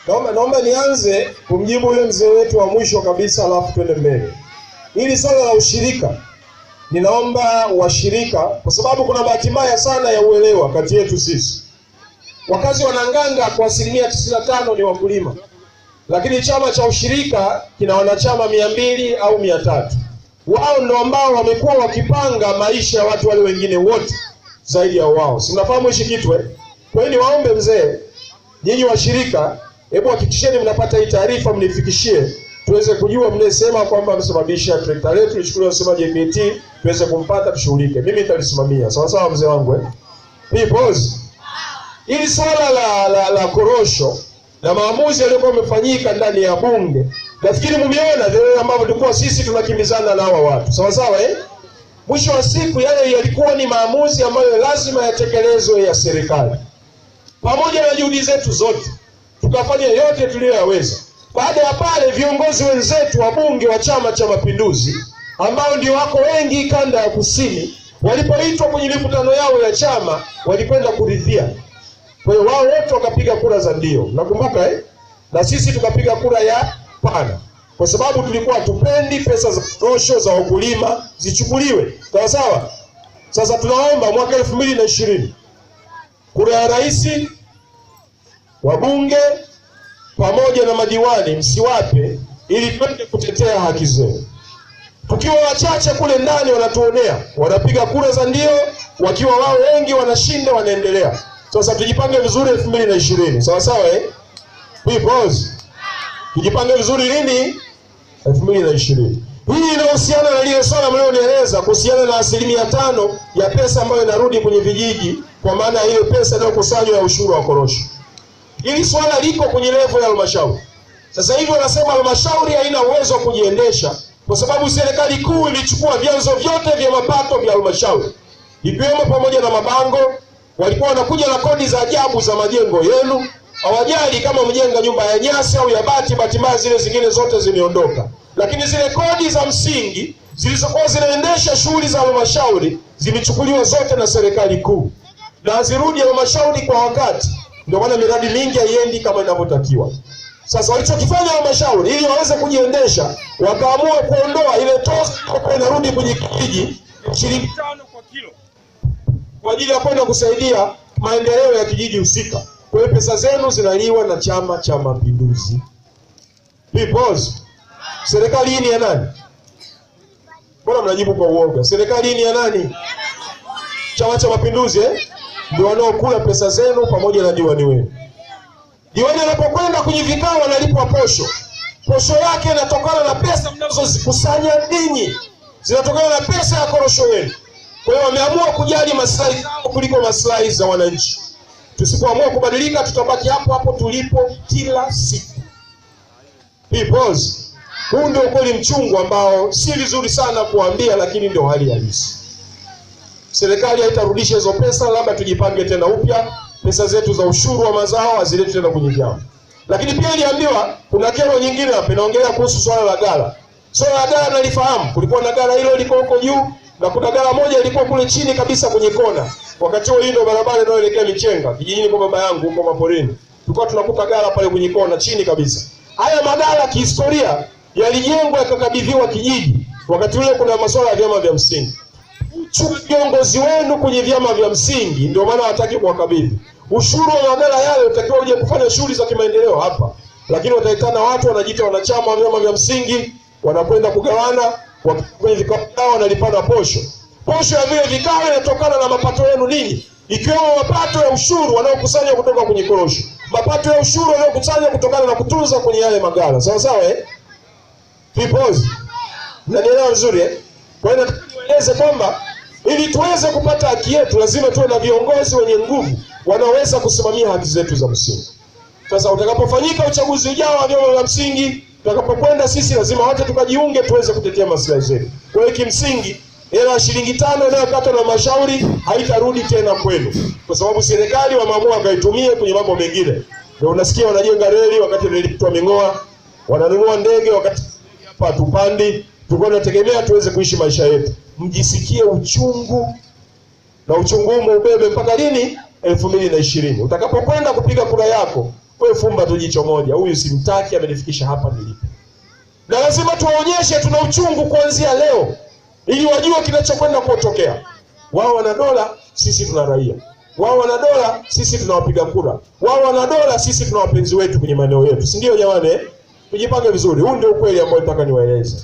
Naomba nianze kumjibu yule mzee wetu wa mwisho kabisa, alafu twende mbele. Hili swala la ushirika, ninaomba washirika, kwa sababu kuna bahati mbaya sana ya uelewa kati yetu sisi. Wakazi wa Nanganga kwa 95% ni wakulima, lakini chama cha ushirika kina wanachama 200 au 300. Wao ndio ambao wamekuwa wakipanga maisha ya watu wale wengine wote zaidi ya wao. Si mnafahamu hichi kitu eh? Kwa hiyo niwaombe mzee, nyinyi washirika, hebu hakikisheni mnapata hii taarifa, mnifikishie tuweze kujua mnasema kwamba msababisha trekta letu lichukuliwe sema JKT, tuweze kumpata tushughulike. Mimi nitalisimamia. Sawa sawa mzee wangu eh? Pause. Hili swala la korosho na maamuzi yaliyokuwa yamefanyika ndani ya bunge, nafikiri mmeona vile ambavyo tulikuwa sisi tunakimbizana na hawa watu. Sawa sawa eh? Mwisho wa siku yale yalikuwa ni maamuzi ambayo lazima yatekelezwe ya serikali. Pamoja na juhudi zetu zote, tukafanya yote tuliyoyaweza. Baada ya pale, viongozi wenzetu wa bunge wa Chama cha Mapinduzi ambao ndio wako wengi kanda ya kusini, walipoitwa kwenye mikutano yao ya chama, walikwenda kuridhia. Kwa hiyo wao wote wakapiga kura za ndio. Nakumbuka eh? Na sisi tukapiga kura ya hapana. Kwa sababu tulikuwa tupendi pesa za korosho za wakulima zichukuliwe. Sawa sawa? Sasa tunaomba mwaka 2020 kura ya rais, wabunge pamoja na madiwani msiwape, ili twende kutetea haki zenu. Tukiwa wachache kule ndani wanatuonea, wanapiga kura za ndio, wakiwa wao wengi wanashinda wanaendelea. Sasa tujipange vizuri 2020. Sawa sawa eh? Pause. Tujipange vizuri lini? 2020. Hii inahusiana na lile swala mlionieleza kuhusiana na 5% ya pesa ambayo inarudi kwenye vijiji, kwa maana ile pesa inayokusanywa ya ushuru wa korosho. Hili swala liko kwenye level ya halmashauri. Sasa hivi wanasema halmashauri haina uwezo wa kujiendesha kwa sababu serikali kuu ilichukua vyanzo vyote vya mapato vya halmashauri, ikiwemo pamoja na mabango. Walikuwa wanakuja na kodi za ajabu za majengo yenu. Hawajali kama mjenga nyumba ya nyasi au ya bati, bahati mbaya zile zingine zote zimeondoka. Lakini zile kodi za msingi zilizokuwa zinaendesha shughuli za halmashauri zimechukuliwa zote na serikali kuu, na hazirudi halmashauri kwa wakati. Ndio maana miradi mingi haiendi kama inavyotakiwa. Sasa walichokifanya halmashauri ili waweze kujiendesha, wakaamua kuondoa ile tozo kwa inarudi kwenye kijiji shilingi 5 kwa kilo, kwa ajili ya kwenda kusaidia maendeleo ya kijiji husika. Kwa hiyo pesa zenu zinaliwa na Chama cha Mapinduzi. Pause. Serikali hii ni ya nani? Mbona mnajibu kwa uoga? Serikali hii ni ya nani? Chama cha Mapinduzi eh? Ndio wanaokula pesa zenu pamoja na diwani wenu. Diwani anapokwenda kwenye vikao analipwa posho. Posho yake inatokana na pesa mnazozikusanya ninyi. Zinatokana na pesa ya korosho yenu. Kwa hiyo wameamua kujali maslahi zao kuliko maslahi za wananchi. Tusipoamua kubadilika, tutabaki hapo hapo tulipo kila siku. Pause. Huu ndio ukweli mchungu ambao si vizuri sana kuambia, lakini ndio hali halisi. Serikali haitarudisha hizo pesa, labda tujipange tena upya. Pesa zetu za ushuru wa mazao hazileti tena kwenye vyama. Lakini pia iliambiwa kuna kero nyingine hapa, inaongelea kuhusu swala la gala. Swala la gala nalifahamu. Kulikuwa na gala hilo liko huko juu, na kuna gala moja ilikuwa kule chini kabisa kwenye kona. Wakati huo hii ndio barabara inayoelekea Michenga, kijijini kwa baba yangu huko maporini. Tulikuwa tunakuta gala pale kwenye kona chini kabisa. Haya magala kihistoria yalijengwa yakakabidhiwa kijiji. Wakati ule kuna masuala ya vyama vya msingi. Viongozi wenu kwenye vyama vya msingi ndio maana hataki kuwakabidhi. Ushuru wa magala yale utakiwa uje kufanya shughuli za kimaendeleo hapa. Lakini wataitana watu wanajiita wanachama wa vyama vya msingi, wanakwenda kugawana, kwenye vikao vyao wanalipana posho. Posho ya vile vikao inatokana na mapato yenu ninyi, ikiwemo mapato ya ushuru wanaokusanya kutoka kwenye korosho. Mapato ya ushuru wanaokusanya kutokana na kutunza kwenye yale magala. Sawa sawa eh? Pause. Mnanielewa vizuri eh? Kwa hiyo nataka nieleze kwamba ili tuweze kupata haki yetu lazima tuwe na viongozi wenye nguvu wanaoweza kusimamia haki zetu za msingi. Sasa utakapofanyika uchaguzi ujao wa vyama vya msingi, tutakapokwenda sisi lazima wote tukajiunge tuweze kutetea maslahi zetu. Kwa hiyo kimsingi hela ya shilingi 5 inayokatwa na halmashauri haitarudi tena kwenu, kwa sababu serikali wameamua kaitumie kwenye mambo mengine. Ndio unasikia wanajenga reli wakati reli itwa Mingoa, wananunua ndege wakati hapa tupandi. Tulikuwa tunategemea tuweze kuishi maisha yetu. Mjisikie uchungu na uchungumu ubebe mpaka lini? 2020. Utakapokwenda kupiga kura yako, wewe fumba tu jicho moja, huyu simtaki, amenifikisha hapa nilipo. Na lazima tuwaonyeshe tuna uchungu kuanzia leo, ili wajue kinachokwenda kutokea. Wao wana dola, sisi tuna raia. Wao wana dola, sisi tunawapiga kura. Wao wana dola, sisi tuna wapenzi wetu kwenye maeneo yetu. Si ndio jamani? Tujipange vizuri. Huu ndio ukweli ambao nataka niwaeleze.